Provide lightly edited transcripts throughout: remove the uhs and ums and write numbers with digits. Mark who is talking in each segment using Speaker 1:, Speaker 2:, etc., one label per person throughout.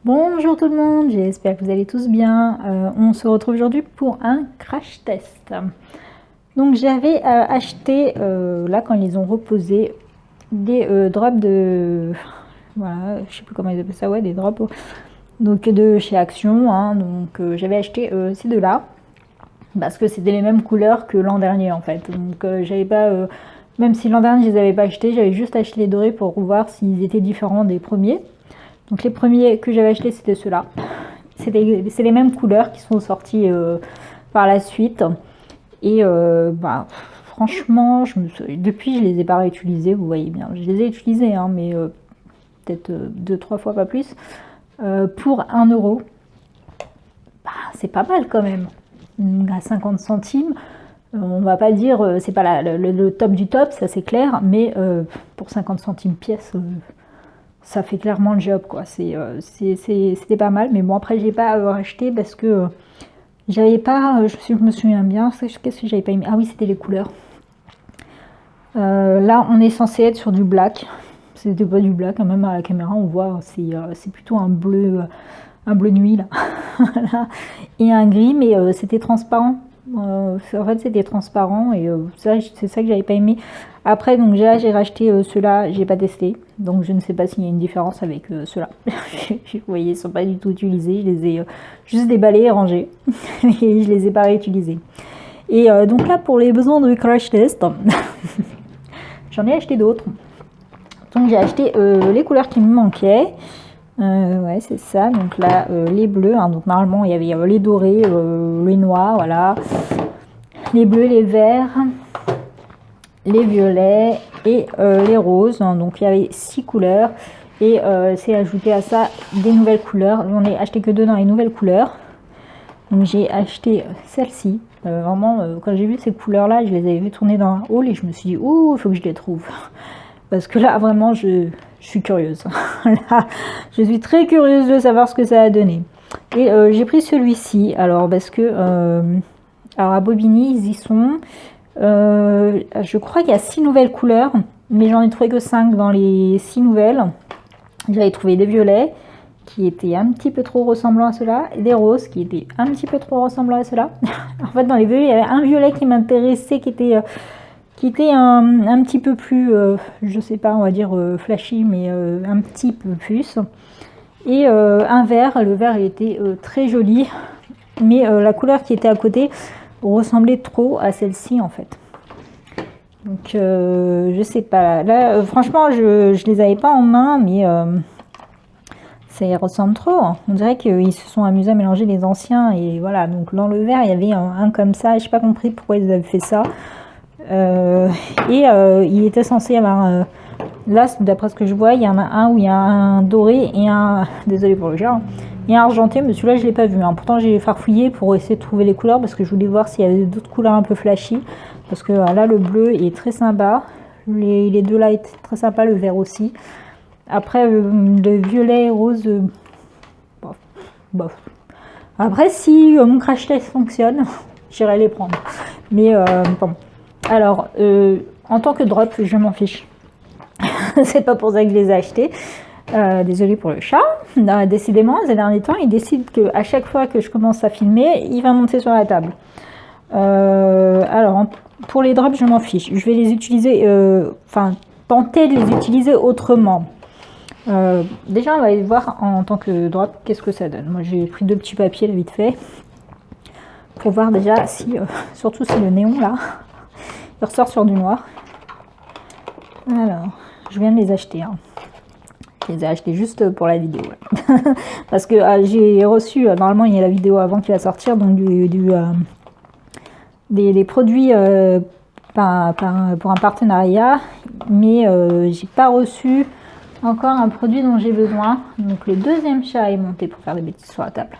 Speaker 1: Bonjour tout le monde, j'espère que vous allez tous bien. On se retrouve aujourd'hui pour un crash test. Donc j'avais acheté, là quand ils les ont reposés, des drops de... Voilà, je sais plus comment ils appellent ça, ouais, des drops donc de chez Action. Hein, donc j'avais acheté ces deux-là, parce que c'était les mêmes couleurs que l'an dernier en fait. Donc j'avais pas... même si l'an dernier je les avais pas achetés, j'avais juste acheté les dorés pour voir s'ils étaient différents des premiers. Donc les premiers que j'avais achetés c'était ceux-là. C'est les mêmes couleurs qui sont sorties par la suite. Et franchement, depuis je les ai pas réutilisés, vous voyez bien. Je les ai utilisés, hein, mais peut-être 2-3 fois, pas plus. Pour 1 euro, c'est pas mal quand même. À 50 centimes, on va pas dire, c'est pas le top du top, ça c'est clair, mais pour 50 centimes pièce, ça fait clairement le job, quoi. C'était pas mal, mais bon, après j'ai pas racheté parce que j'avais pas, je me souviens bien, qu'est-ce que j'avais pas aimé? Ah oui, c'était les couleurs. Là on est censé être sur du black, c'était pas du black, hein, même à la caméra on voit, c'est plutôt un bleu nuit là. Voilà. Et un gris, mais c'était transparent. En fait c'était transparent et c'est ça que j'avais pas aimé. Après donc j'ai racheté ceux-là, j'ai pas testé, donc je ne sais pas s'il y a une différence avec ceux-là. Vous voyez, ils sont pas du tout utilisés, je les ai juste déballés et rangés et je les ai pas réutilisés. Et donc là pour les besoins de crash test, j'en ai acheté d'autres. Donc j'ai acheté les couleurs qui me manquaient. Ouais, c'est ça. Donc là, les bleus. Hein, donc normalement, il y avait les dorés, les noirs, voilà. Les bleus, les verts, les violets et les roses. Hein, donc il y avait 6 couleurs. Et c'est ajouté à ça des nouvelles couleurs. J'en ai acheté que 2 dans les nouvelles couleurs. Donc j'ai acheté celle-ci. Vraiment, quand j'ai vu ces couleurs-là, je les avais vu tourner dans un haul et je me suis dit, ouh, il faut que je les trouve. Parce que là, vraiment, je suis curieuse. Là, je suis très curieuse de savoir ce que ça a donné. Et j'ai pris celui-ci. Alors, parce que... alors, à Bobigny, ils y sont. Je crois qu'il y a 6 nouvelles couleurs. Mais j'en ai trouvé que 5 dans les 6 nouvelles. J'avais trouvé des violets qui étaient un petit peu trop ressemblants à ceux-là. Et des roses qui étaient un petit peu trop ressemblants à ceux-là. En fait, dans les violets, il y avait un violet qui m'intéressait, qui était un petit peu plus, je sais pas, on va dire flashy, mais un petit peu plus. Et un vert, le vert il était très joli, mais la couleur qui était à côté ressemblait trop à celle-ci en fait. Donc je sais pas, là franchement je les avais pas en main, mais ça y ressemble trop. On dirait qu'ils se sont amusés à mélanger les anciens, et voilà. Donc dans le vert il y avait un comme ça, j'ai pas compris pourquoi ils avaient fait ça. Il était censé y avoir là d'après ce que je vois il y en a un où il y a un doré et un désolé pour le genre et un argenté, mais celui-là je l'ai pas vu, hein. Pourtant j'ai farfouillé pour essayer de trouver les couleurs parce que je voulais voir s'il y avait d'autres couleurs un peu flashy, parce que là le bleu est très sympa, les deux là étaient très sympas, le vert aussi. Après le violet et rose bof, bof. Après si mon crash test fonctionne j'irai les prendre, mais bon. Alors, en tant que drop, je m'en fiche. C'est pas pour ça que je les ai achetés. Désolée pour le chat. Décidément, ces derniers temps, il décide qu'à chaque fois que je commence à filmer, il va monter sur la table. Alors, pour les drops, je m'en fiche. Je vais les utiliser, tenter de les utiliser autrement. Déjà, on va aller voir en tant que drop, qu'est-ce que ça donne. Moi, j'ai pris 2 petits papiers, là, vite fait, pour voir déjà si, surtout si le néon, là, il ressort sur du noir. Alors, je viens de les acheter. Hein. Je les ai achetés juste pour la vidéo. Ouais. Parce que j'ai reçu, normalement il y a la vidéo avant qu'il va sortir, donc des produits pour un partenariat. Mais j'ai pas reçu encore un produit dont j'ai besoin. Donc le deuxième chat est monté pour faire des bêtises sur la table.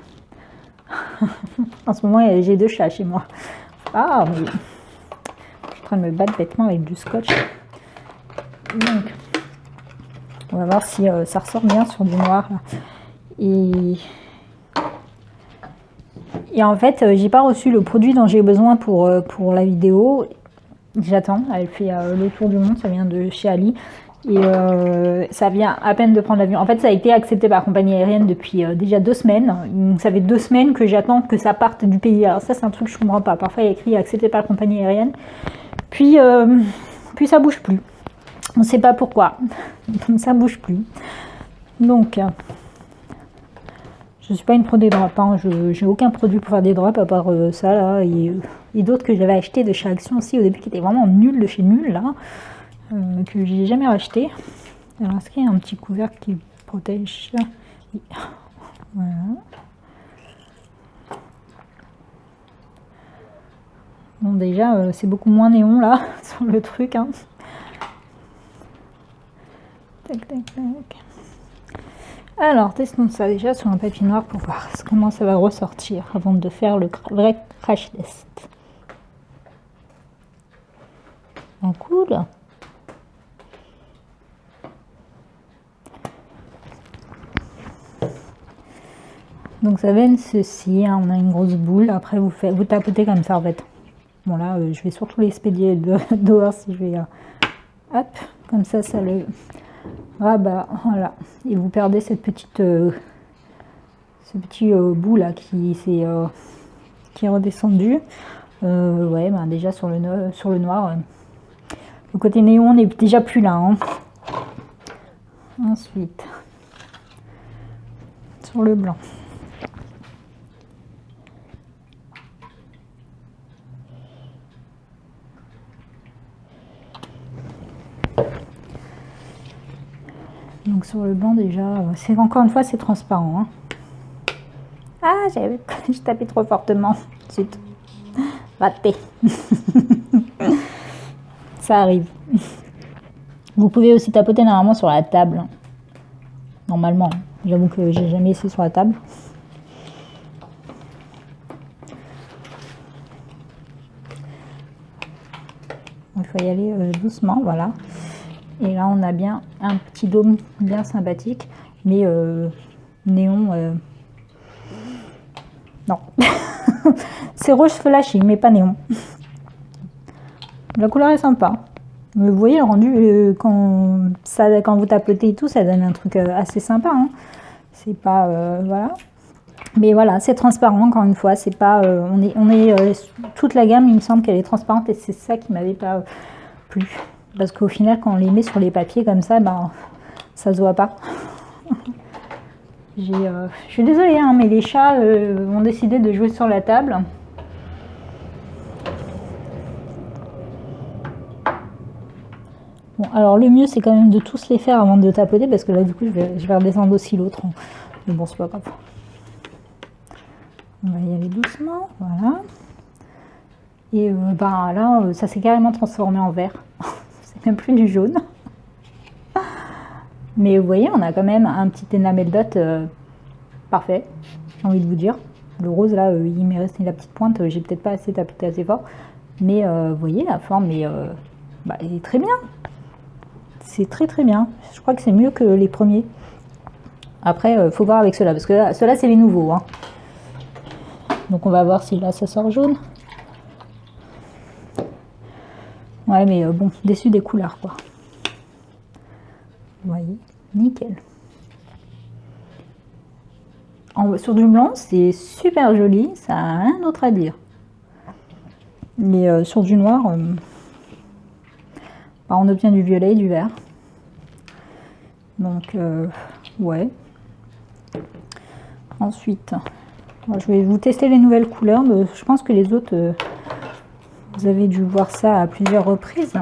Speaker 1: En ce moment, j'ai 2 chats chez moi. Ah, mais... en train de me battre bêtement avec du scotch. Donc, on va voir si ça ressort bien sur du noir. Là. Et en fait, j'ai pas reçu le produit dont j'ai besoin pour la vidéo. J'attends. Elle fait le tour du monde. Ça vient de chez Ali. Et ça vient à peine de prendre l'avion. En fait, ça a été accepté par la compagnie aérienne depuis déjà 2 semaines. Donc, ça fait 2 semaines que j'attends que ça parte du pays. Alors ça, c'est un truc que je comprends pas. Parfois, il y a écrit accepté par la compagnie aérienne. Puis ça bouge plus. On ne sait pas pourquoi. Ça bouge plus. Donc, je ne suis pas une pro des drops. Hein. Je n'ai aucun produit pour faire des drops à part ça là. Et d'autres que j'avais acheté de chez Action aussi au début qui étaient vraiment nuls de chez nul là. Que j'ai jamais racheté. Alors, est-ce qu'il y a un petit couvercle qui protège ça? Oui. Voilà. Bon, déjà, c'est beaucoup moins néon là sur le truc. Hein. Tac, tac, tac. Alors, testons ça déjà sur un papier noir pour voir comment ça va ressortir avant de faire le vrai crash test. Ah, cool. Donc ça donne ceci, hein, on a une grosse boule, après vous tapotez comme ça en fait. Bon là, je vais surtout l'expédier dehors si je vais... hop, comme ça, ça le rabat, voilà. Et vous perdez cette petite... ce petit bout là qui est redescendu. Ouais, ben déjà sur le noir, le côté néon n'est déjà plus là. Hein. Ensuite, sur le blanc. Donc sur le blanc déjà, c'est encore une fois c'est transparent. Hein. Ah, j'ai tapé trop fortement. Zut. Raté. Ça arrive. Vous pouvez aussi tapoter normalement sur la table. Normalement. J'avoue que j'ai jamais essayé sur la table. Il faut y aller doucement, voilà. Et là, on a bien un petit dôme bien sympathique, mais néon, non. C'est rouge flashy, mais pas néon. La couleur est sympa. Mais vous voyez, le rendu, quand vous tapotez et tout, ça donne un truc assez sympa. Hein. C'est pas... voilà. Mais voilà, c'est transparent, encore une fois. C'est pas... toute la gamme, il me semble qu'elle est transparente et c'est ça qui m'avait pas plu. Parce qu'au final, quand on les met sur les papiers comme ça, ben, ça se voit pas. Je suis désolée, hein, mais les chats ont décidé de jouer sur la table. Bon, alors le mieux, c'est quand même de tous les faire avant de tapoter, parce que là, du coup, je vais redescendre aussi l'autre. Mais bon, c'est pas grave. On va y aller doucement, voilà. Et ben là, ça s'est carrément transformé en vert. C'est même plus du jaune. Mais vous voyez, on a quand même un petit enamel dot parfait, j'ai envie de vous dire. Le rose, là, il m'est resté la petite pointe. J'ai peut-être pas assez tapoté assez fort. Mais vous voyez, la forme est, elle est très bien. C'est très très bien. Je crois que c'est mieux que les premiers. Après, faut voir avec ceux-là. Parce que ceux-là, c'est les nouveaux. Hein. Donc on va voir si là, ça sort jaune. Ouais, mais bon, déçu des couleurs, quoi. Vous voyez, nickel. Sur du blanc, c'est super joli, ça n'a rien d'autre à dire. Mais sur du noir, on obtient du violet et du vert. Donc, ouais. Ensuite, je vais vous tester les nouvelles couleurs. Je pense que les autres, vous avez dû voir ça à plusieurs reprises.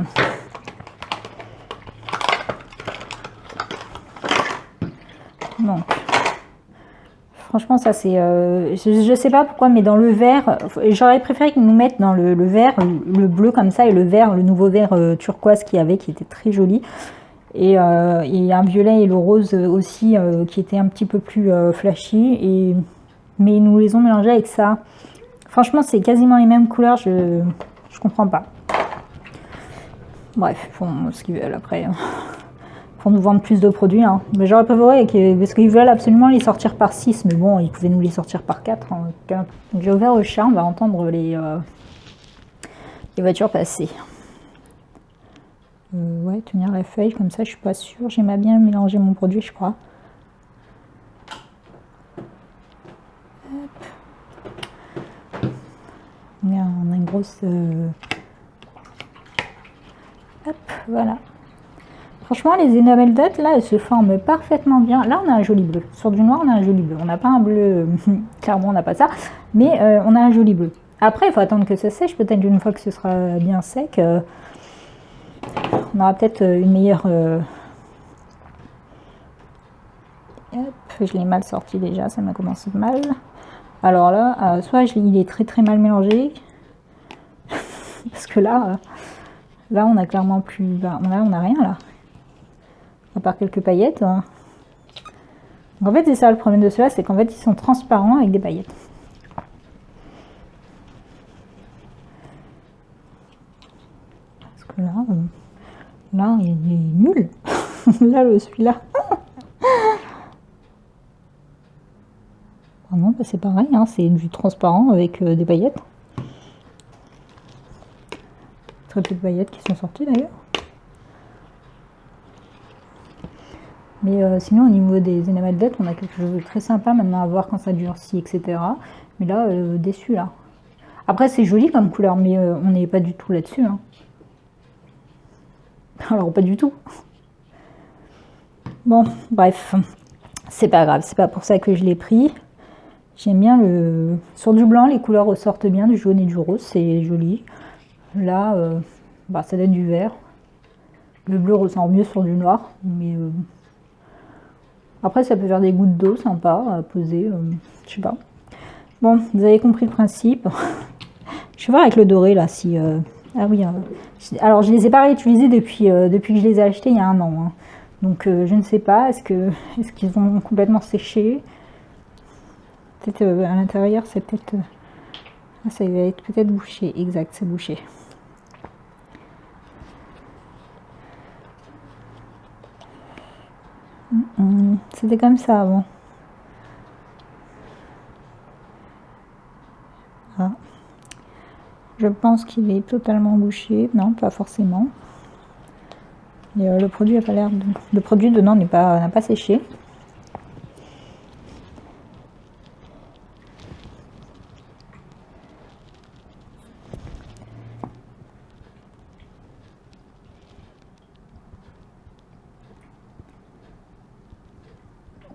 Speaker 1: Donc, franchement, ça c'est... je sais pas pourquoi, mais dans le vert, j'aurais préféré qu'ils nous mettent dans le vert, le bleu comme ça, et le vert, le nouveau vert turquoise qu'il y avait, qui était très joli. Et un violet et le rose aussi, qui était un petit peu plus flashy. Mais ils nous les ont mélangés avec ça. Franchement, c'est quasiment les mêmes couleurs, je comprends pas. Bref, ils font ce qu'ils veulent après. Pour nous vendre plus de produits. Hein. Mais j'aurais préféré, parce qu'ils veulent absolument les sortir par 6, mais bon, ils pouvaient nous les sortir par 4. Hein. Donc j'ai ouvert le chat, on va entendre les voitures passer. ouais, tenir la feuille, comme ça je suis pas sûre. J'aime bien mélanger mon produit, je crois. On a une grosse... Hop, voilà. Franchement, les enamel dot, là, elles se forment parfaitement bien. Là, on a un joli bleu. Sur du noir, on a un joli bleu. On n'a pas un bleu... clairement, on n'a pas ça. Mais on a un joli bleu. Après, il faut attendre que ça sèche. Peut-être une fois que ce sera bien sec, on aura peut-être une meilleure... Hop, je l'ai mal sorti déjà. Ça m'a commencé mal. Alors là, soit il est très très mal mélangé. Parce que là, là, on a clairement plus... Là, on n'a rien, là. À part quelques paillettes. Donc en fait, c'est ça le problème de ceux-là, c'est qu'en fait, ils sont transparents avec des paillettes. Parce que là, là, il est nul. Là, celui-là. Ah non, bah, c'est pareil, hein, c'est du transparent avec des paillettes. Très peu de paillettes qui sont sorties d'ailleurs. Mais sinon, au niveau des enamel dot, on a quelque chose de très sympa maintenant à voir quand ça durcit, etc. Mais là, déçu là. Après, c'est joli comme couleur, mais on n'est pas du tout là-dessus. Hein. Alors, pas du tout. Bon, bref. C'est pas grave, c'est pas pour ça que je l'ai pris. J'aime bien le... Sur du blanc, les couleurs ressortent bien, du jaune et du rose, c'est joli. Là, bah, ça donne du vert. Le bleu ressort mieux sur du noir, mais... Après, ça peut faire des gouttes d'eau sympa à poser, je sais pas. Bon, vous avez compris le principe. Je vais voir avec le doré là si... Ah oui, alors je les ai pas réutilisés depuis que je les ai achetés il y a un an. Hein. Donc je ne sais pas, est-ce qu'ils ont complètement séché? Peut-être à l'intérieur, c'est peut-être... ça va être peut-être bouché, exact, c'est bouché. C'était comme ça avant. Ah. Je pense qu'il est totalement bouché. Non, pas forcément. Et le produit a pas l'air de... Le produit dedans n'a pas séché.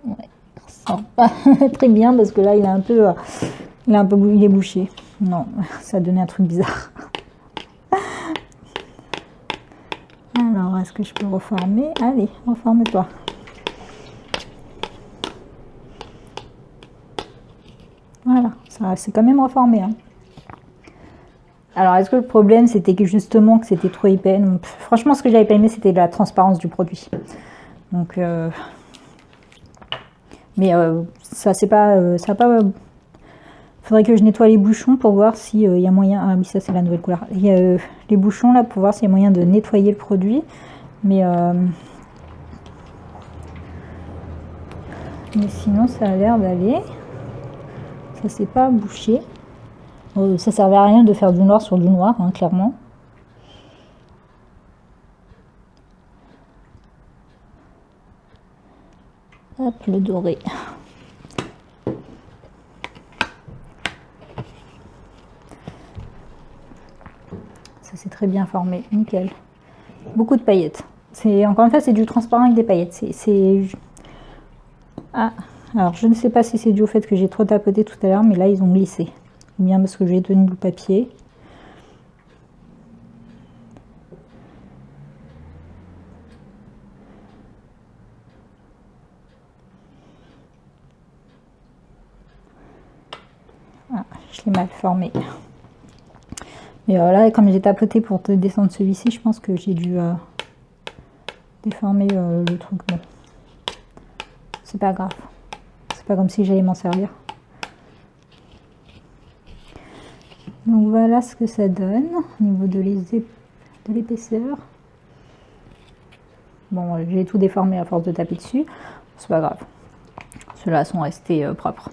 Speaker 1: Ouais, il ressort pas très bien parce que là il est bouché. Non, ça a donné un truc bizarre. Alors, est-ce que je peux reformer? Allez, reforme-toi. Voilà, ça c'est quand même reformé. Hein. Alors, est-ce que le problème, c'était que justement que c'était trop épais? Donc, franchement, ce que j'avais pas aimé, c'était la transparence du produit. Donc, mais ça, c'est pas... ça pas... Faudrait que je nettoie les bouchons pour voir s'il y a moyen... Ah oui, ça, c'est la nouvelle couleur. Il y a les bouchons, là, pour voir s'il y a moyen de nettoyer le produit. Mais sinon, ça a l'air d'aller. Ça, c'est pas bouché. Ça servait à rien de faire du noir sur du noir, hein, clairement. Hop, le doré. Ça c'est très bien formé, nickel. Beaucoup de paillettes. Encore une fois, c'est du transparent avec des paillettes. Ah, alors je ne sais pas si c'est dû au fait que j'ai trop tapoté tout à l'heure, mais là ils ont glissé. Ou bien parce que j'ai tenu le papier. Ah, je l'ai mal formé. Mais là, comme j'ai tapoté pour descendre celui-ci, je pense que j'ai dû déformer le truc. Bon, c'est pas grave. C'est pas comme si j'allais m'en servir. Donc voilà ce que ça donne au niveau de l'épaisseur. Bon, j'ai tout déformé à force de taper dessus. C'est pas grave. Ceux-là sont restés propres.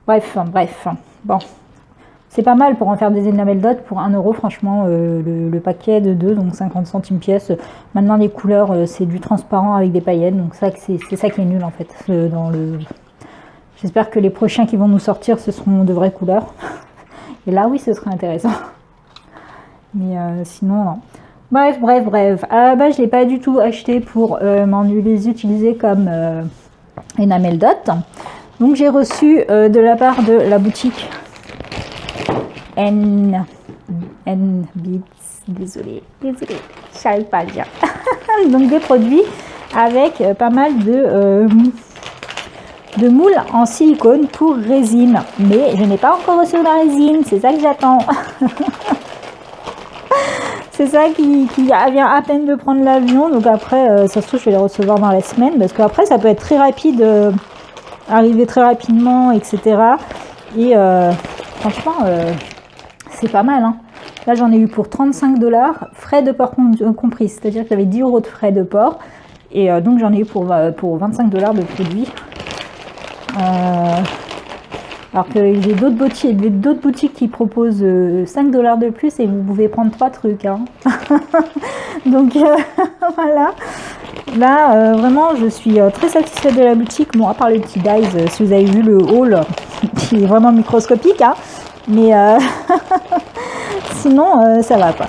Speaker 1: Bref. Bon. C'est pas mal pour en faire des enamel dot pour 1 euro, franchement, le paquet de 2, donc 50 centimes pièce. Maintenant, les couleurs, c'est du transparent avec des paillettes, donc c'est ça qui est nul en fait. J'espère que les prochains qui vont nous sortir, ce seront de vraies couleurs. Et là, oui, ce serait intéressant. Mais sinon, non. Bref. Bah, je l'ai pas du tout acheté pour les utiliser comme enamel dot. Donc, j'ai reçu de la part de la boutique N Beats, désolée, j'arrive pas à le dire. Donc des produits avec pas mal de moules en silicone pour résine. Mais je n'ai pas encore reçu la résine, c'est ça que j'attends. C'est ça qui vient à peine de prendre l'avion. Donc après, ça se trouve, je vais les recevoir dans la semaine. Parce qu'après, ça peut être très rapide, arriver très rapidement, etc. Et franchement, c'est pas mal. Hein. Là, j'en ai eu pour 35 $, frais de port compris. C'est-à-dire que j'avais 10 € de frais de port. Et donc, j'en ai eu pour 25 $ de produits. Alors que j'ai d'autres boutiques qui proposent 5 $ de plus et vous pouvez prendre 3 trucs. Hein. Donc, voilà. Là, vraiment, je suis très satisfaite de la boutique. Bon, à part le petit dice, si vous avez vu le haul, qui est vraiment microscopique. Hein. Mais sinon, ça va quoi.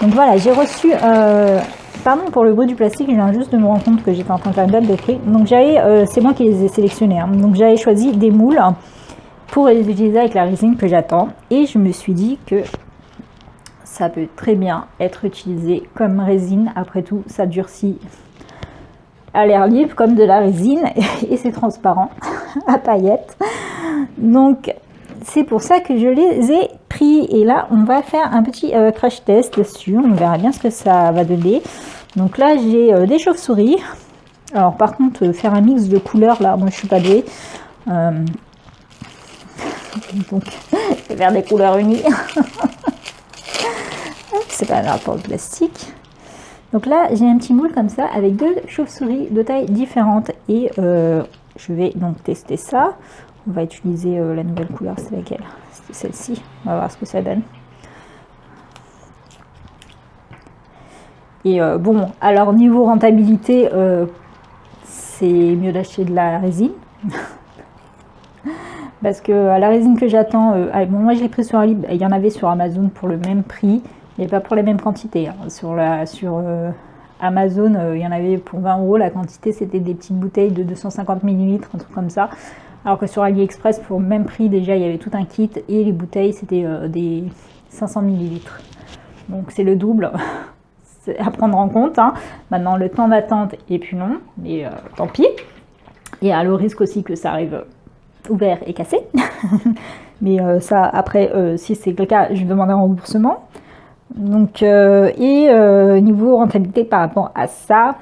Speaker 1: Donc voilà, j'ai reçu... pardon pour le bruit du plastique, je viens juste de me rendre compte que j'étais en train de faire une date de prix. Donc c'est moi qui les ai sélectionnés. Hein. Donc j'avais choisi des moules pour les utiliser avec la résine que j'attends. Et je me suis dit que ça peut très bien être utilisé comme résine. Après tout, ça durcit à l'air libre comme de la résine et c'est transparent à paillettes. Donc c'est pour ça que je les ai pris. Et là, on va faire un petit crash test dessus. On verra bien ce que ça va donner. Donc là, j'ai des chauves-souris. Alors par contre, faire un mix de couleurs, là, moi je suis pas douée. Donc, je vais faire des couleurs unies. C'est pas grave pour le plastique. Donc là, j'ai un petit moule comme ça avec deux chauves-souris de taille différentes. Et je vais donc tester ça. On va utiliser la nouvelle couleur, c'est laquelle? C'est celle-ci. On va voir ce que ça donne. Et bon, alors niveau rentabilité, c'est mieux d'acheter de la résine. Parce que la résine que j'attends, bon, moi je l'ai pris sur Alib, il y en avait sur Amazon pour le même prix, mais pas pour les mêmes quantités. Hein. Sur Amazon, il y en avait pour 20 €, la quantité c'était des petites bouteilles de 250 ml, un truc comme ça. Alors que sur AliExpress, pour le même prix, déjà il y avait tout un kit et les bouteilles c'était des 500 ml. Donc c'est le double. C'est à prendre en compte. Hein. Maintenant, le temps d'attente et puis non, mais tant pis. Et à le risque aussi que ça arrive ouvert et cassé. Mais ça, après, si c'est le cas, je demanderai un remboursement. Donc, niveau rentabilité par rapport à ça,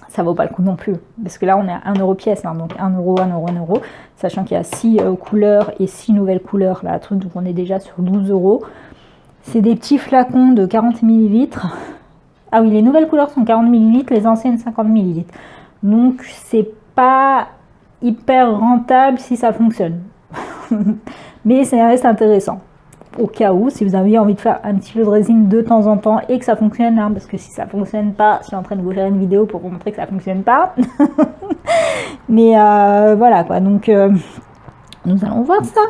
Speaker 1: ça vaut pas le coup non plus. Parce que là, on est à 1 € pièce. Hein, donc 1 €, 1 €, 1 €. Sachant qu'il y a 6 couleurs et 6 nouvelles couleurs. Là, truc, donc on est déjà sur 12 €. C'est des petits flacons de 40 ml. Ah oui, les nouvelles couleurs sont 40 ml, les anciennes 50 ml. Donc, c'est pas hyper rentable si ça fonctionne. Mais ça reste intéressant. Au cas où, si vous avez envie de faire un petit peu de résine de temps en temps et que ça fonctionne, hein, parce que si ça fonctionne pas, je suis en train de vous faire une vidéo pour vous montrer que ça fonctionne pas. Mais voilà quoi, donc nous allons voir ça.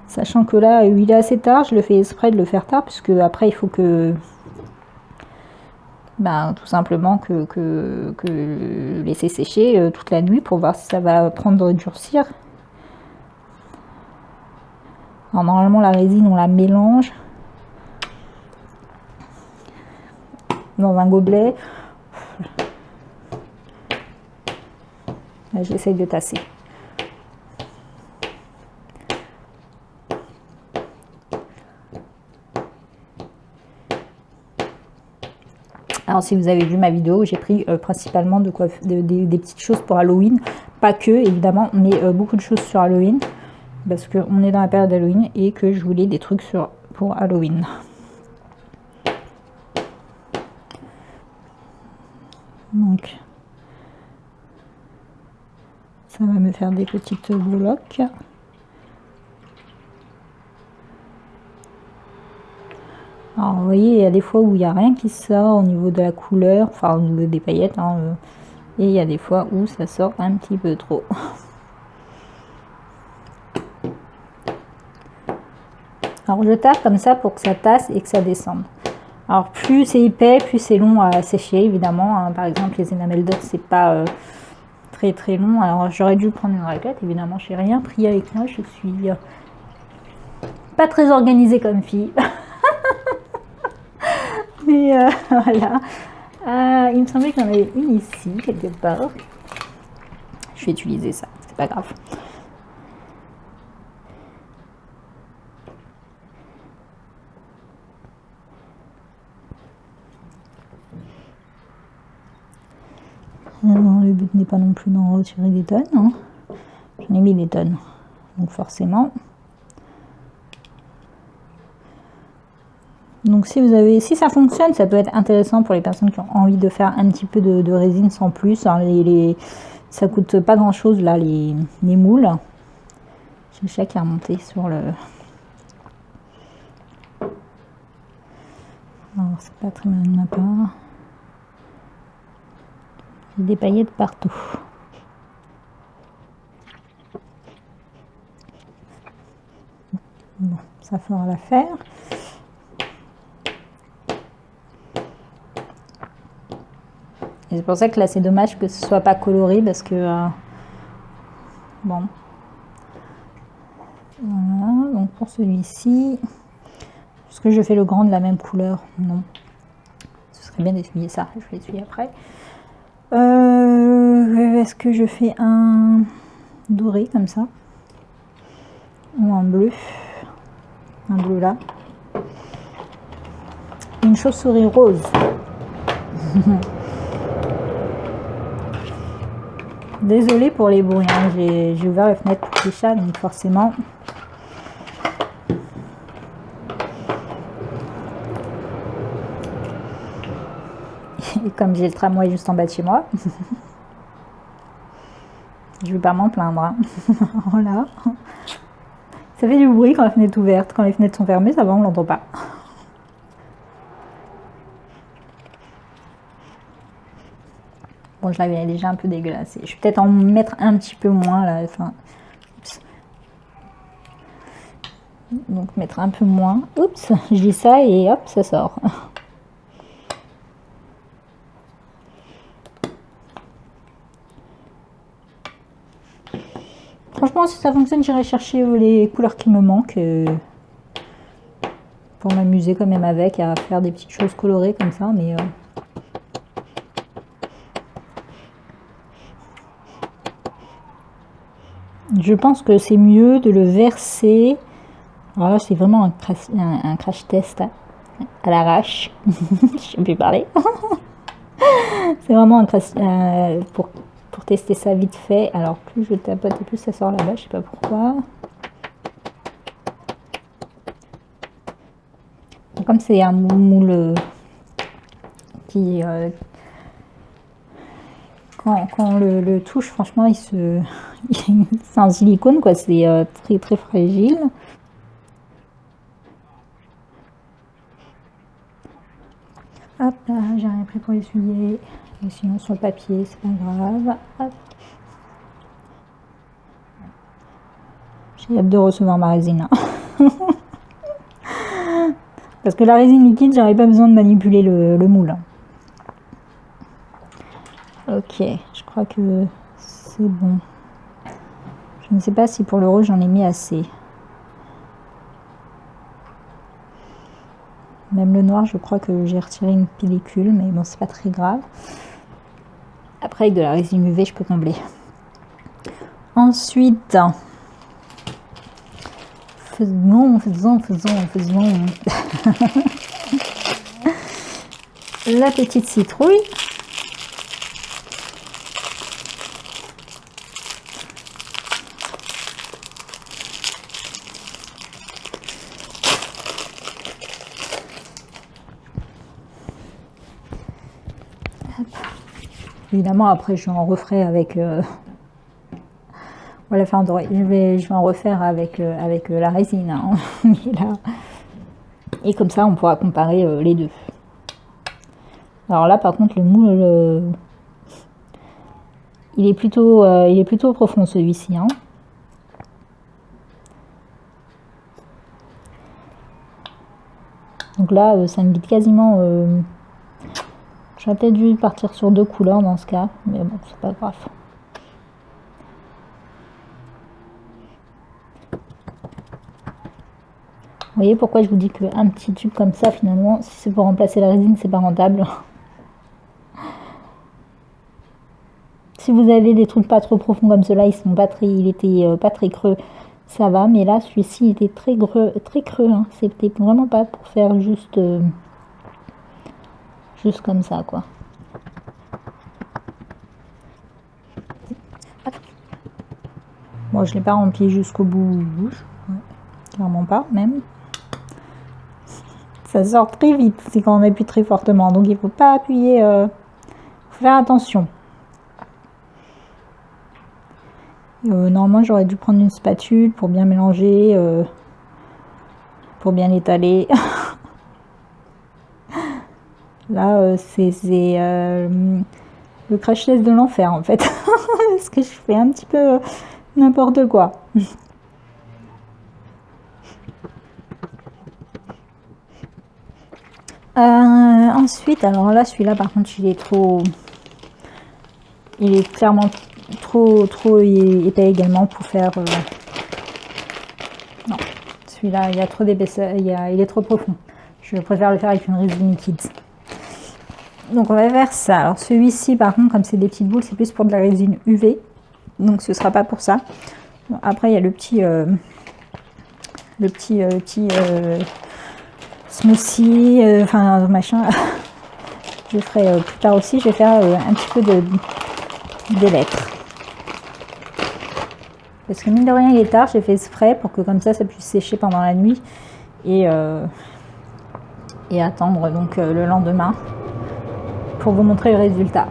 Speaker 1: Sachant que là, il est assez tard, je le fais exprès de le faire tard, puisque après il faut que... Ben, tout simplement que laisser sécher toute la nuit pour voir si ça va prendre durcir. Alors, normalement la résine on la mélange dans un gobelet. J'essaye de tasser. Alors si vous avez vu ma vidéo, j'ai pris principalement des petites choses pour Halloween. Pas que évidemment, mais beaucoup de choses sur Halloween. Parce qu'on est dans la période d'Halloween et que je voulais des trucs pour Halloween. Donc ça va me faire des petites blocs. Alors vous voyez, il y a des fois où il n'y a rien qui sort au niveau de la couleur, enfin au niveau des paillettes, hein, et il y a des fois où ça sort un petit peu trop. Alors je tape comme ça pour que ça tasse et que ça descende. Alors plus c'est épais, plus c'est long à sécher évidemment, hein. Par exemple les énamels d'os c'est pas très très long. Alors j'aurais dû prendre une raclette, évidemment j'ai rien pris avec moi, je suis pas très organisée comme fille. Mais voilà. Il me semblait qu'il y en avait une ici, quelque part. Je vais utiliser ça, c'est pas grave. Le but n'est pas non plus d'en retirer des tonnes. Hein. J'en ai mis des tonnes. Donc forcément. Donc si ça fonctionne, ça peut être intéressant pour les personnes qui ont envie de faire un petit peu de résine sans plus. Alors, ça coûte pas grand chose là, les moules. J'ai le chat qui est remonté sur le... Alors c'est pas très mal de ma part. J'ai des paillettes partout. Bon, ça fera l'affaire. Et c'est pour ça que là c'est dommage que ce soit pas coloré parce que bon, voilà. Donc pour celui-ci, est-ce que je fais le grand de la même couleur? Non, ce serait bien d'essuyer ça. Je vais essuyer après. Est-ce que je fais un doré comme ça ou un bleu là, une chauve-souris rose. Désolée pour les bruits, hein. J'ai ouvert la fenêtre pour les chats, donc forcément. Et comme j'ai le tramway juste en bas de chez moi, je vais pas m'en plaindre. Hein. Voilà. Ça fait du bruit quand la fenêtre est ouverte. Quand les fenêtres sont fermées, ça va, on l'entend pas. Bon, je l'avais déjà un peu dégueulassé. Je vais peut-être en mettre un petit peu moins là. Enfin, oups. Donc mettre un peu moins. Oups, je dis ça et hop, ça sort. Franchement, si ça fonctionne, j'irai chercher les couleurs qui me manquent pour m'amuser quand même avec, à faire des petites choses colorées comme ça, mais je pense que c'est mieux de le verser. Alors là, c'est vraiment un crash test à l'arrache. Je peux parler. C'est vraiment un crash pour tester ça vite fait. Alors plus je tapote et plus ça sort là-bas, je sais pas pourquoi. Comme c'est un moule qui quand on le touche, franchement, c'est en silicone quoi, c'est très très fragile. Hop là, j'ai rien pris pour essuyer. Et sinon sur le papier, c'est pas grave. Hop. J'ai hâte de recevoir ma résine. Parce que la résine liquide, j'avais pas besoin de manipuler le moule. Ok, je crois que c'est bon. Je ne sais pas si pour le rose j'en ai mis assez. Même le noir, je crois que j'ai retiré une pellicule, mais bon, c'est pas très grave. Après, avec de la résine UV, je peux combler. Ensuite, faisons. La petite citrouille. Évidemment, après, je en referai avec... voilà, enfin, je vais en refaire avec la résine. Hein. Mais là, Et comme ça, on pourra comparer les deux. Alors là, par contre, le moule, il est plutôt profond celui-ci. Hein. Donc là, ça me vide quasiment. J'aurais peut-être dû partir sur 2 couleurs dans ce cas, mais bon, c'est pas grave. Vous voyez pourquoi je vous dis qu'un petit tube comme ça, finalement, si c'est pour remplacer la résine, c'est pas rentable. Si vous avez des trucs pas trop profonds comme cela, il était pas très creux, ça va. Mais là, celui-ci était très creux, hein. C'était vraiment pas pour faire juste comme ça, quoi. Bon, je l'ai pas rempli jusqu'au bout, ouais, clairement pas, même. Ça sort très vite, c'est quand on appuie très fortement, donc il faut pas appuyer, faut faire attention. Normalement, j'aurais dû prendre une spatule pour bien mélanger, pour bien l'étaler. Là, c'est le crash test de l'enfer, en fait. Parce que je fais un petit peu n'importe quoi. Ensuite, alors là, celui-là, par contre, il est clairement trop épais également pour faire. Non, celui-là, il y a trop d'épaisseur, il est trop profond. Je préfère le faire avec une résine liquide. Donc on va faire ça. Alors celui-ci, par contre, comme c'est des petites boules, c'est plus pour de la résine UV. Donc ce sera pas pour ça. Bon, après, il y a le petit smoothie, enfin machin. Je ferai plus tard aussi. Je vais faire un petit peu des lettres. Parce que mine de rien, il est tard. J'ai fait exprès pour que comme ça puisse sécher pendant la nuit et attendre donc le lendemain pour vous montrer le résultat.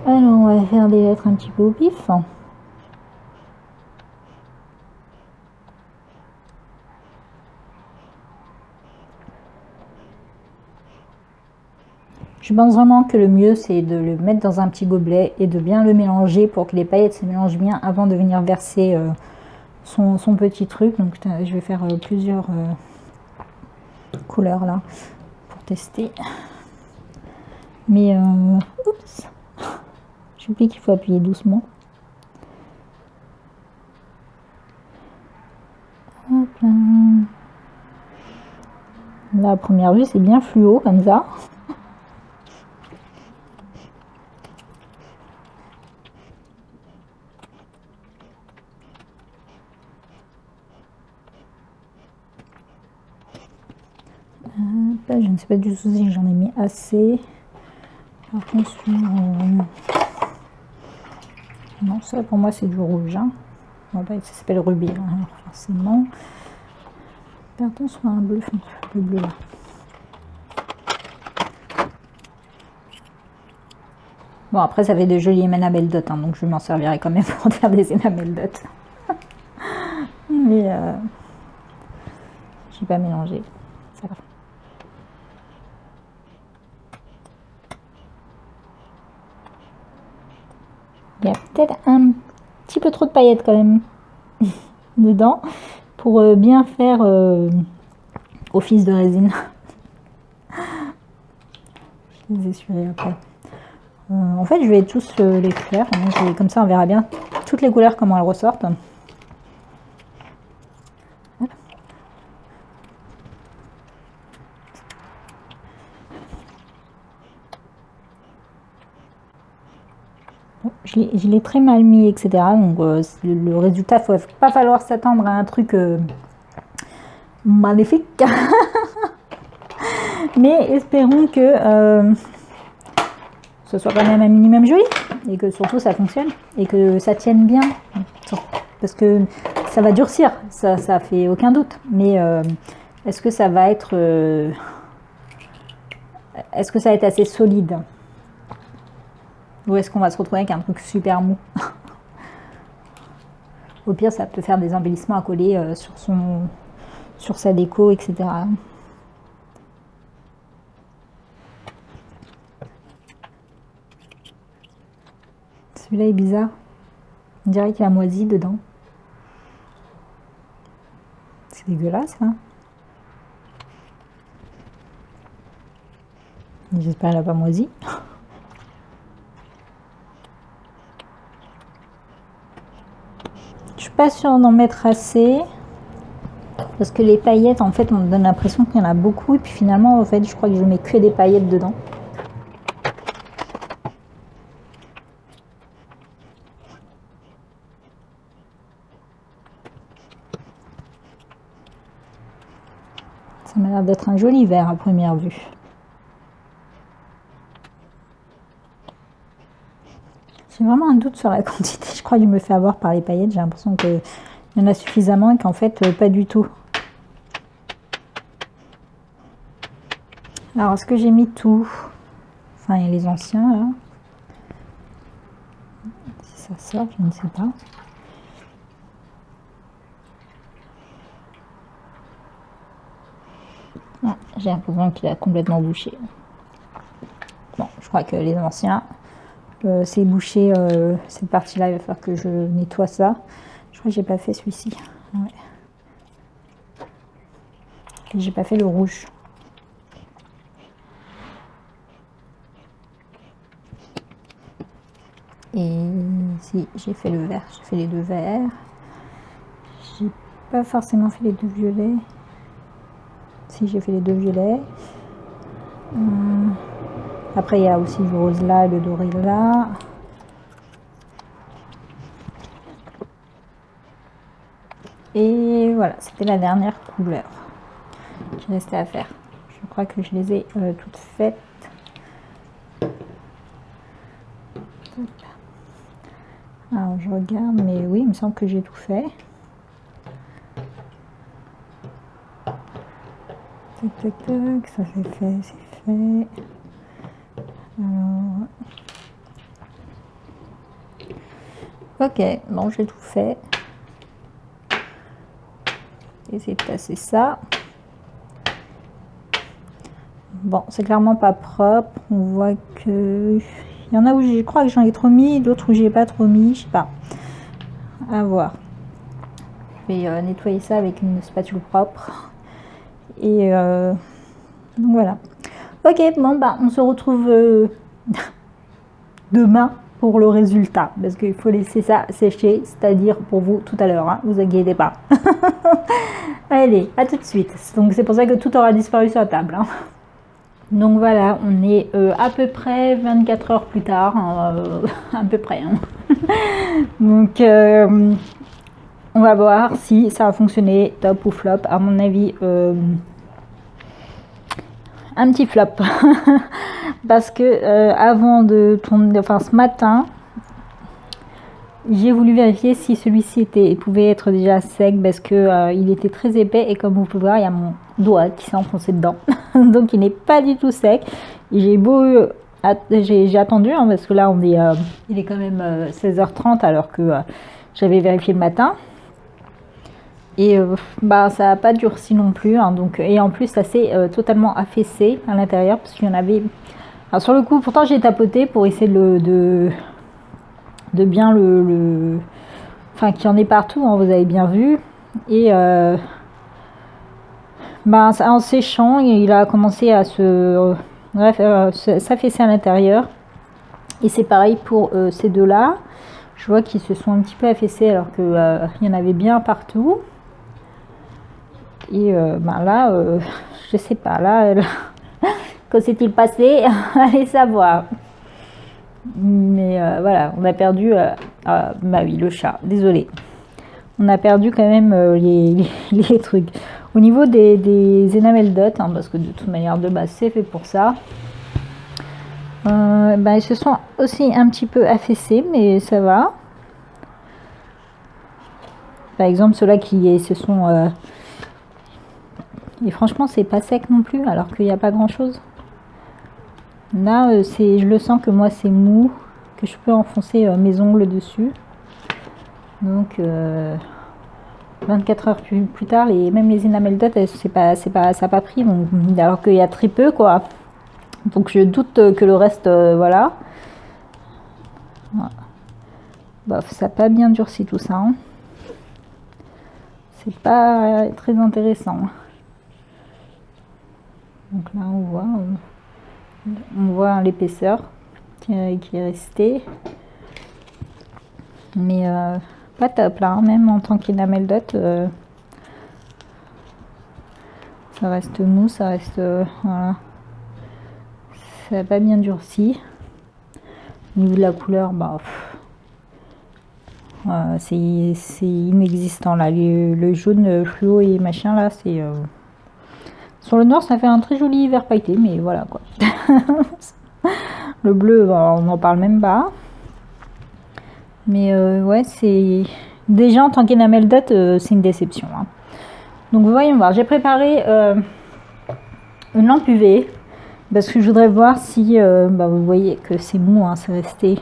Speaker 1: Alors, on va faire des lettres un petit peu au pif. Je pense vraiment que le mieux, c'est de le mettre dans un petit gobelet et de bien le mélanger pour que les paillettes se mélangent bien avant de venir verser son petit truc. Donc, je vais faire plusieurs couleurs là pour tester. Mais, oups, j'oublie qu'il faut appuyer doucement. Hop là. Là, à première vue, c'est bien fluo comme ça. Je ne sais pas du tout si j'en ai mis assez. Par contre, non, ça pour moi c'est du rouge. Hein. Bon, bah, ça s'appelle rubis, hein, forcément. Partons sur un bleu, le bleu là. Bon, après, ça fait de jolis enamel dots, hein, donc je m'en servirai quand même pour faire des enamel dots. Mais j'ai pas mélangé. Ça va. Il y a peut-être un petit peu trop de paillettes quand même dedans pour bien faire office de résine. Je les essuierai après. En fait, je vais tous les faire. Comme ça, on verra bien toutes les couleurs comment elles ressortent. Je l'ai très mal mis, etc. Donc le résultat, il ne va pas falloir s'attendre à un truc magnifique. Mais espérons que ce soit quand même un minimum joli et que surtout ça fonctionne et que ça tienne bien. Parce que ça va durcir, ça fait aucun doute. Mais est-ce que ça va être assez solide? Ou est-ce qu'on va se retrouver avec un truc super mou? Au pire, ça peut faire des embellissements à coller sur sa déco, etc. Celui-là est bizarre. On dirait qu'il y a moisi dedans. C'est dégueulasse, hein. J'espère qu'elle n'a pas moisi. Je suis pas sûre d'en mettre assez. Parce que les paillettes, en fait, on me donne l'impression qu'il y en a beaucoup. Et puis finalement, en fait, je crois que je mets que des paillettes dedans. Ça m'a l'air d'être un joli vert à première vue. J'ai vraiment un doute sur la quantité. Je crois que je me fais avoir par les paillettes. J'ai l'impression qu'il y en a suffisamment et qu'en fait, pas du tout. Alors, est-ce que j'ai mis tout? Enfin, il y a les anciens, là. Si ça sort, je ne sais pas. Ah, j'ai l'impression qu'il a complètement bouché. Bon, je crois que les anciens, c'est bouché. Cette partie-là, il va falloir que je nettoie ça. Je crois que j'ai pas fait celui-ci. Ouais. Et j'ai pas fait le rouge. Et si, j'ai fait le vert, j'ai fait les deux verts. J'ai pas forcément fait les deux violets. Si, j'ai fait les deux violets. Après, il y a aussi le rose là et le doré là. Et voilà, c'était la dernière couleur qui restait à faire. Je crois que je les ai toutes faites. Alors, je regarde, mais oui, il me semble que j'ai tout fait. Tac, tac, tac, ça c'est fait, c'est fait. Alors... Ok, bon, j'ai tout fait. Essayer de passer ça. Bon, c'est clairement pas propre. On voit que... Il y en a où je crois que j'en ai trop mis, d'autres où j'ai pas trop mis, je sais pas. À voir. Je vais nettoyer ça avec une spatule propre. Et donc voilà. Ok, bon bah on se retrouve demain pour le résultat. Parce qu'il faut laisser ça sécher, c'est-à-dire pour vous tout à l'heure, hein, vous inquiétez pas. Allez, à tout de suite. Donc c'est pour ça que tout aura disparu sur la table. Hein. Donc voilà, on est à peu près 24 heures plus tard, hein, à peu près. Hein. Donc on va voir si ça a fonctionné, top ou flop. À mon avis, un petit flop. Parce que avant de tourner, enfin ce matin, j'ai voulu vérifier si celui-ci pouvait être déjà sec parce que il était très épais et comme vous pouvez voir, il y a mon doigt qui s'est enfoncé dedans. Donc il n'est pas du tout sec. J'ai attendu hein, parce que là on est, il est quand même 16h30 alors que j'avais vérifié le matin. Et bah ça n'a pas durci non plus. Hein, donc, et en plus ça s'est totalement affaissé à l'intérieur parce qu'il y en avait... Alors sur le coup, pourtant j'ai tapoté pour essayer de bien enfin qu'il y en ait partout, hein, vous avez bien vu. Et ben, en séchant, il a commencé à s'affaisser à l'intérieur. Et c'est pareil pour ces deux-là. Je vois qu'ils se sont un petit peu affaissés alors qu'il y en avait bien partout. Et ben là, je sais pas, là, que s'est-il passé? Allez savoir. Mais voilà, on a perdu... bah oui, le chat, désolé. On a perdu quand même les trucs. Au niveau des enamel dots, hein, parce que de toute manière, de base, c'est fait pour ça. Bah, ils se sont aussi un petit peu affaissés, mais ça va. Par exemple, ceux-là qui se sont... Et franchement, c'est pas sec non plus, alors qu'il n'y a pas grand-chose. Là, je le sens que moi, c'est mou, que je peux enfoncer mes ongles dessus. Donc 24 heures plus tard, même les enamel dot, ça n'a pas pris, donc, alors qu'il y a très peu quoi. Donc je doute que le reste, voilà. Bof, ça n'a pas bien durci tout ça. Hein. C'est pas très intéressant. Donc là on voit l'épaisseur qui est restée. Mais pas top là, hein. Même en tant qu'enamel dot, ça reste mou, ça reste voilà. Ça n'a pas bien durci. Au niveau de la couleur, bah c'est inexistant là. Le jaune fluo et machin là, c'est sur le noir ça fait un très joli vert pailleté, mais voilà quoi. Le bleu, bah, on n'en parle même pas. Mais ouais, c'est déjà en tant qu'enamel dot, c'est une déception. Hein. Donc voyons voir. J'ai préparé une lampe UV parce que je voudrais voir si, bah, vous voyez que c'est mou, hein, c'est resté.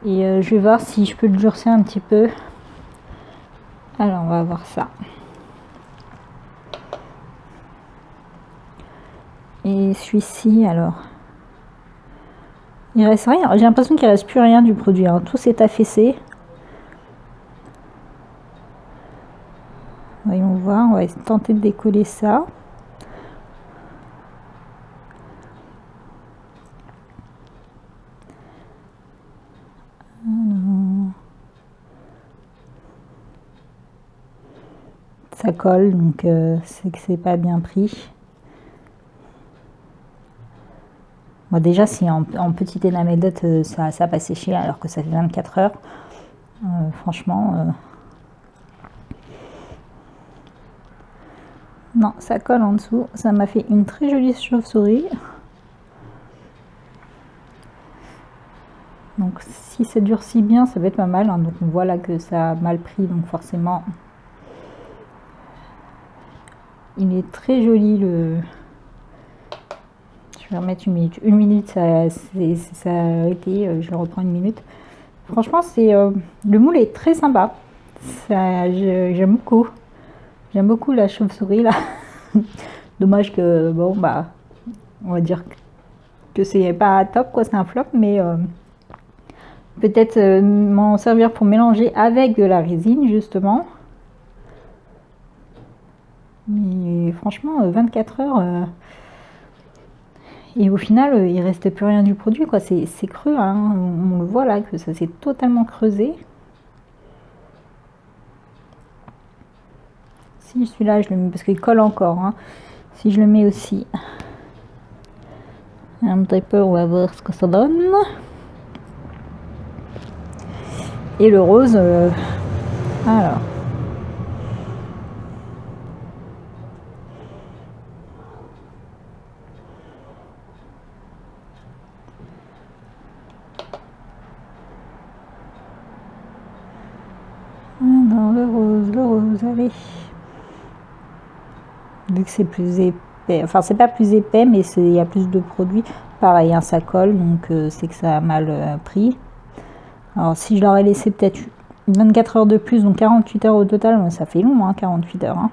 Speaker 1: Et je vais voir si je peux le durcir un petit peu. Alors on va voir ça. Et celui-ci alors. Il reste rien. J'ai l'impression qu'il reste plus rien du produit. Hein. Tout s'est affaissé. Voyons voir. On va tenter de décoller ça. Alors. Ça colle, donc c'est que c'est pas bien pris. Bon, déjà, si en petite enamel dot, ça n'a pas séché alors que ça fait 24 heures. Franchement, non, ça colle en dessous. Ça m'a fait une très jolie chauve-souris. Donc, si ça durcit bien, ça va être pas mal. Hein. Donc, on voit là que ça a mal pris, donc forcément, il est très joli le. Je vais remettre une minute. Une minute, ça a été. Je reprends une minute. Franchement, le moule est très sympa. J'aime beaucoup. J'aime beaucoup la chauve-souris là. Dommage que bon bah, on va dire que c'est pas top quoi, c'est un flop, mais peut-être m'en servir pour mélanger avec de la résine justement. Mais franchement, 24 heures. Et au final, il reste plus rien du produit, quoi. C'est creux, hein. On le voit là que ça s'est totalement creusé. Si celui-là, je le mets parce qu'il colle encore. Hein. Si je le mets aussi un petit peu, on va voir ce que ça donne. Et le rose, alors. Non, le rose, allez. Vu que c'est plus épais, enfin c'est pas plus épais, mais il y a plus de produits. Pareil, hein, ça colle, donc c'est que ça a mal pris. Alors si je l'aurais laissé peut-être 24 heures de plus, donc 48 heures au total, ça fait long, hein, 48 heures. Hein.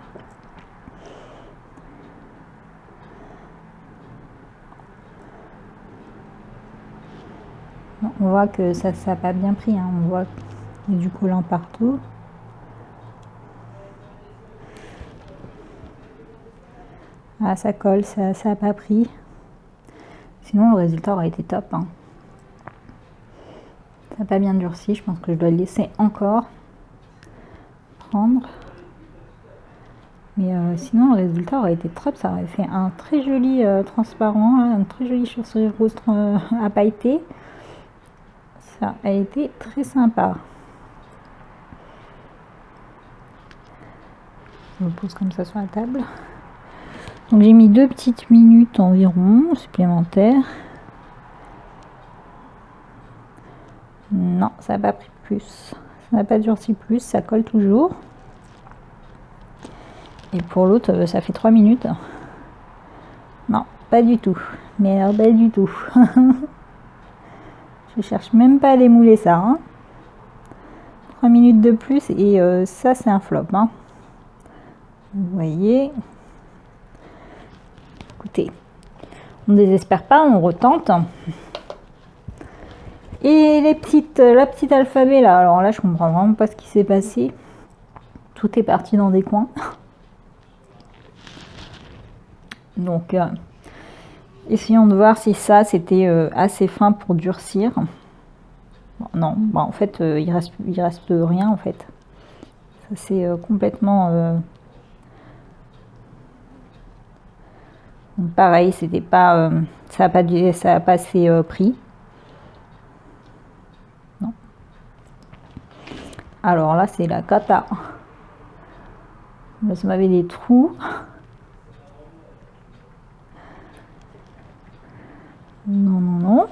Speaker 1: On voit que ça n'a pas bien pris, hein. On voit qu'il y a du collant partout. Ah, ça colle, ça n'a pas pris. Sinon, le résultat aurait été top. Hein. Ça n'a pas bien durci. Je pense que je dois le laisser encore prendre. Mais sinon, le résultat aurait été top. Ça aurait fait un très joli transparent, hein, une très jolie chauve-souris rose à pailleter. Ça a été très sympa. Je le pose comme ça sur la table. Donc j'ai mis 2 petites minutes environ supplémentaires. Non, ça n'a pas pris plus. Ça n'a pas durci plus, ça colle toujours. Et pour l'autre, ça fait 3 minutes. Non, pas du tout. Mais alors pas du tout. Je cherche même pas à démouler ça. Hein. 3 minutes de plus et ça c'est un flop. Hein. Vous voyez. Écoutez, on ne désespère pas, on retente. Et la petite alphabet là, alors là je comprends vraiment pas ce qui s'est passé. Tout est parti dans des coins. Donc essayons de voir si ça c'était assez fin pour durcir. Bon, non, bah, en fait il reste rien en fait. Ça c'est complètement pareil, c'était pas ça a pas assez pris. Non. Alors là c'est la cata. Là, ça m'avait des trous. Non, non, non.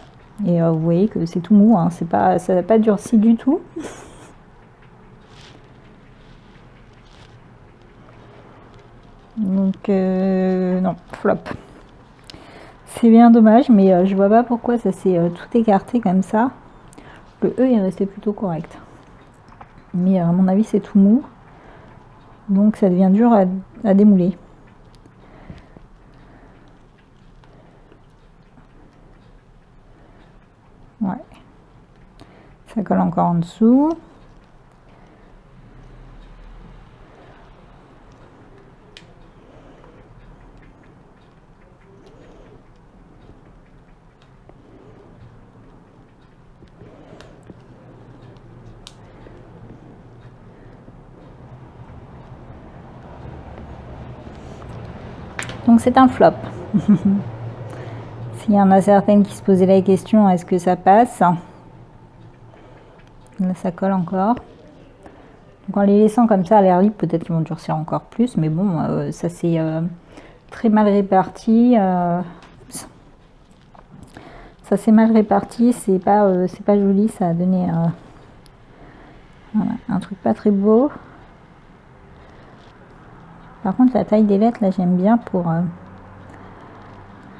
Speaker 1: Et vous voyez que c'est tout mou, hein. C'est pas, ça n'a pas durci du tout. Donc, non, flop. C'est bien dommage, mais je vois pas pourquoi ça s'est tout écarté comme ça. Le E est resté plutôt correct. Mais à mon avis, c'est tout mou. Donc, ça devient dur à démouler. Ouais. Ça colle encore en dessous. Donc c'est un flop. S'il y en a certaines qui se posaient la question, est-ce que ça passe? Là ça colle encore. Donc en les laissant comme ça à l'air libre, peut-être qu'ils vont durcir encore plus, mais bon, ça c'est très mal réparti. Ça s'est mal réparti, c'est pas joli, ça a donné voilà, un truc pas très beau. Par contre la taille des lettres là j'aime bien pour...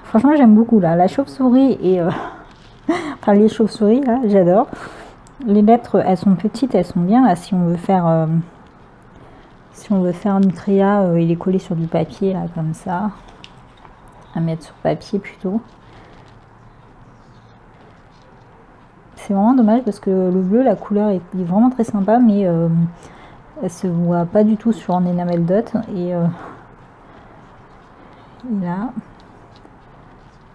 Speaker 1: Franchement j'aime beaucoup là, la chauve-souris et... enfin les chauves-souris là, j'adore. Les lettres elles sont petites, elles sont bien là si on veut faire... une créa et les coller sur du papier là comme ça. À mettre sur papier plutôt. C'est vraiment dommage parce que le bleu, la couleur est vraiment très sympa, mais elle se voit pas du tout sur un enamel dot. Et là,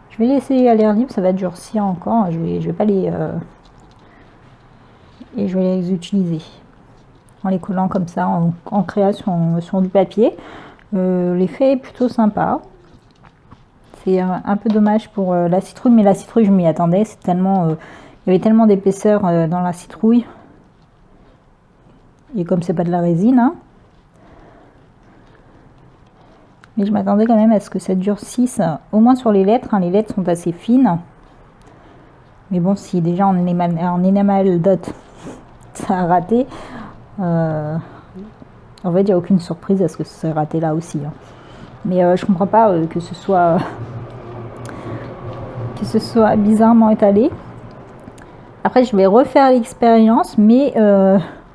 Speaker 1: je vais laisser à l'air libre, ça va durcir encore. Je vais pas les et je vais les utiliser en les collant comme ça en création sur du papier. L'effet est plutôt sympa. C'est un peu dommage pour la citrouille, mais la citrouille je m'y attendais. C'est tellement il y avait tellement d'épaisseur dans la citrouille. Et comme c'est pas de la résine, hein. Mais je m'attendais quand même à ce que ça durcisse, au moins sur les lettres. Hein. Les lettres sont assez fines. Mais bon, si déjà en enamel dot, ça a raté, en fait, il n'y a aucune surprise à ce que ça soit raté là aussi. Hein. Mais je comprends pas que ce soit bizarrement étalé. Après, je vais refaire l'expérience, mais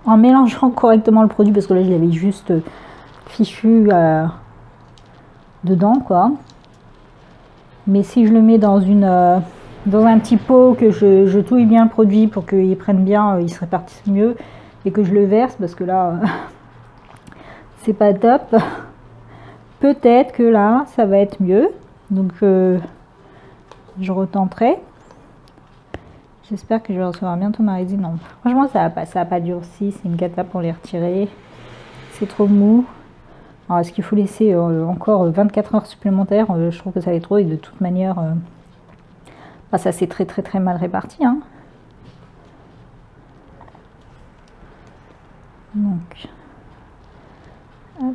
Speaker 1: en mélangeant correctement le produit, parce que là, je l'avais juste fichu dedans, quoi. Mais si je le mets dans un petit pot, que je touille bien le produit pour qu'il prenne bien, il se répartisse mieux, et que je le verse, parce que là, c'est pas top. Peut-être que là, ça va être mieux. Donc, je retenterai. J'espère que je vais recevoir bientôt ma résine. Non, franchement, ça a pas durci. C'est une cata pour les retirer. C'est trop mou. Alors, est-ce qu'il faut laisser encore 24 heures supplémentaires? Je trouve que ça va être trop. Et de toute manière, bah, ça c'est très très très mal réparti. Hein. Donc, hop.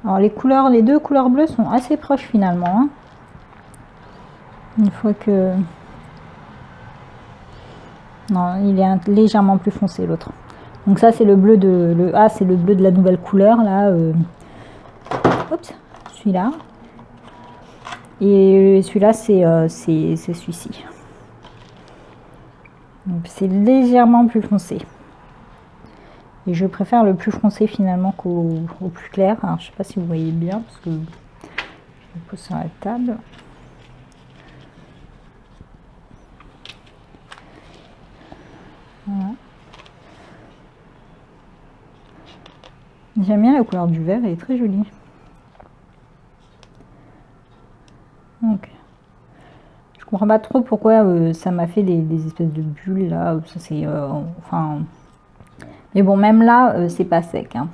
Speaker 1: Alors les deux couleurs bleues sont assez proches finalement. Hein. Une fois que... Non, il est légèrement plus foncé l'autre. Donc ça c'est le bleu de... Le A c'est le bleu de la nouvelle couleur là. Oups, celui-là. Et celui-là, c'est celui-ci. Donc c'est légèrement plus foncé. Et je préfère le plus foncé finalement qu'au plus clair. Alors je sais pas si vous voyez bien parce que je le pose sur la table. Voilà. J'aime bien la couleur du vert, elle est très jolie. Donc, je comprends pas trop pourquoi ça m'a fait des espèces de bulles là. Ça c'est, enfin, mais bon, même là, c'est pas sec. Hein.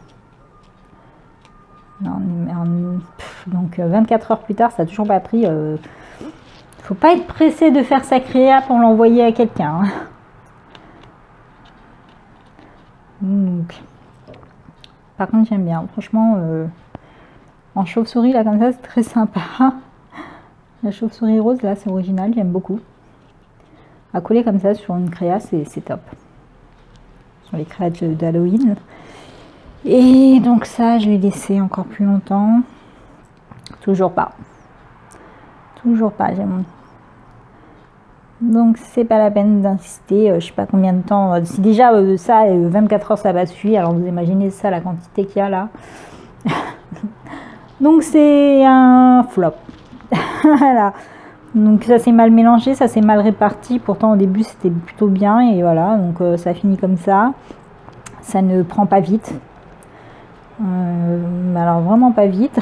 Speaker 1: Non, donc 24 heures plus tard, ça n'a toujours pas pris. Faut pas être pressé de faire sa créa pour l'envoyer à quelqu'un. Hein. Donc, par contre, j'aime bien. Franchement, en chauve-souris là comme ça, c'est très sympa. La chauve-souris rose là, c'est original, j'aime beaucoup. À coller comme ça sur une créa, c'est top. Sur les créas d'Halloween. Et donc ça, je vais laisser encore plus longtemps. Toujours pas. Toujours pas. J'aime. Donc c'est pas la peine d'insister. Je sais pas combien de temps. Si déjà ça, 24 heures, ça va suivre. Alors vous imaginez ça, la quantité qu'il y a là. Donc c'est un flop. Voilà. Donc ça s'est mal mélangé, ça s'est mal réparti. Pourtant au début c'était plutôt bien et voilà. Donc ça finit comme ça. Ça ne prend pas vite. Alors vraiment pas vite.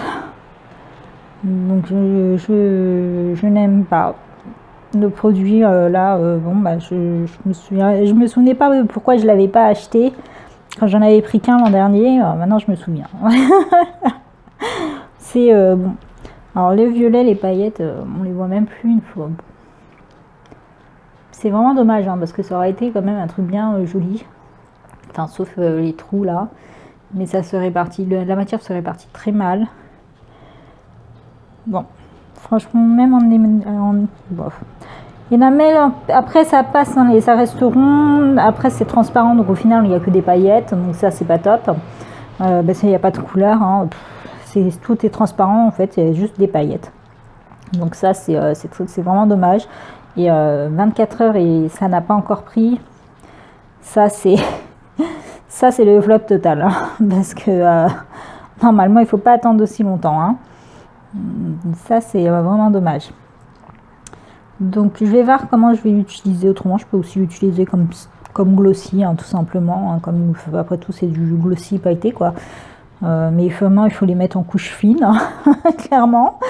Speaker 1: Donc je n'aime pas le produit là. Bon bah je me souvenais pas pourquoi je l'avais pas acheté quand j'en avais pris qu'un l'an dernier. Maintenant je me souviens. C'est bon. Alors les violets, les paillettes, on les voit même plus une fois. C'est vraiment dommage hein, parce que ça aurait été quand même un truc bien joli. Enfin sauf les trous là. Mais ça se répartit, la matière se répartit très mal. Bon, franchement, même bof. Il y en a même, après ça passe, hein, ça reste rond. Après c'est transparent, donc au final il n'y a que des paillettes, donc ça c'est pas top. Il n'y a pas de couleur, hein. Tout est transparent en fait, il y a juste des paillettes. Donc ça c'est vraiment dommage. Et 24 heures et ça n'a pas encore pris. Ça c'est le flop total, hein, parce que normalement il faut pas attendre aussi longtemps. Hein. Ça c'est vraiment dommage. Donc je vais voir comment je vais l'utiliser autrement. Je peux aussi l'utiliser comme glossy, hein, tout simplement. Hein, comme après tout c'est du glossy pailleté quoi. Mais vraiment il faut les mettre en couche fine, hein, clairement.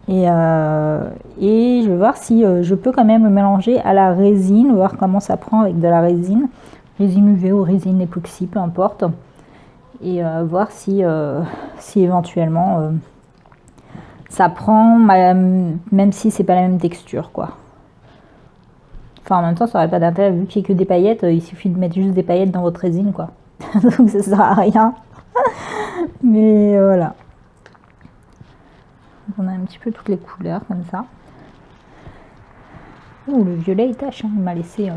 Speaker 1: Et je vais voir si je peux quand même le mélanger à la résine, voir comment ça prend avec de la résine UV ou résine époxy, peu importe. Et voir si éventuellement ça prend, même si c'est pas la même texture quoi. Enfin en même temps ça aurait pas d'intérêt vu qu'il n'y a que des paillettes, il suffit de mettre juste des paillettes dans votre résine quoi. Donc ça sert à rien. Mais voilà. Donc, on a un petit peu toutes les couleurs comme ça. Oh le violet il tâche, hein, il m'a laissé.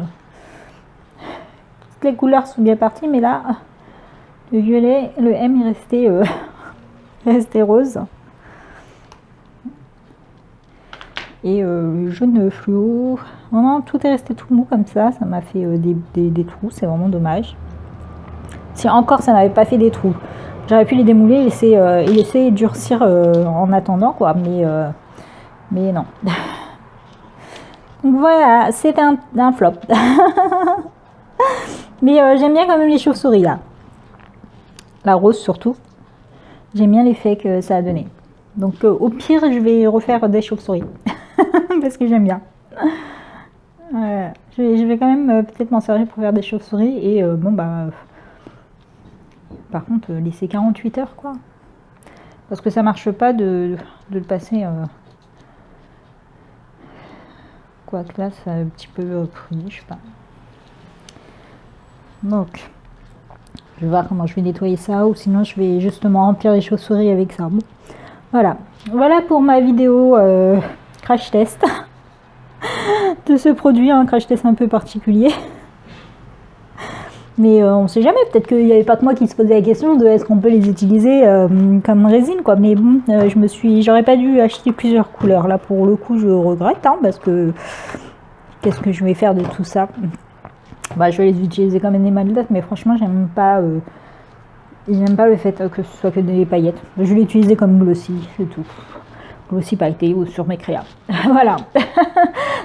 Speaker 1: Toutes les couleurs sont bien parties, mais là le violet, le M est resté rose. Et le jaune fluo, vraiment tout est resté tout mou comme ça m'a fait des trous, c'est vraiment dommage. Si encore ça n'avait pas fait des trous, j'aurais pu les démouler et laisser durcir en attendant quoi, mais non. Donc voilà, c'est un flop. Mais j'aime bien quand même les chauves-souris là. La rose surtout. J'aime bien l'effet que ça a donné. Donc au pire, je vais refaire des chauves-souris. Parce que j'aime bien. Je vais quand même peut-être m'en servir pour faire des chauves-souris. Et bon bah... par contre, laisser 48 heures quoi. Parce que ça marche pas de le passer... Quoique là, c'est un petit peu pris, je sais pas. Donc... je vais voir comment je vais nettoyer ça ou sinon je vais justement remplir les chauves-souris avec ça. Bon, voilà pour ma vidéo crash test de ce produit, un crash test un peu particulier. Mais on sait jamais, peut-être qu'il n'y avait pas que moi qui se posait la question de est-ce qu'on peut les utiliser comme résine, quoi. Mais bon, j'aurais pas dû acheter plusieurs couleurs. Là, pour le coup, je regrette, hein, parce que qu'est-ce que je vais faire de tout ça? Bah, je vais les utiliser comme émail, mais franchement, j'aime pas le fait que ce soit que des paillettes. Je vais l'utiliser comme glossy, c'est tout. Glossy pailleté ou sur mes créas. Voilà.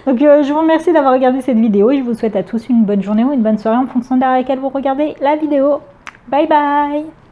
Speaker 1: Donc je vous remercie d'avoir regardé cette vidéo et je vous souhaite à tous une bonne journée ou une bonne soirée en fonction de laquelle vous regardez la vidéo. Bye bye.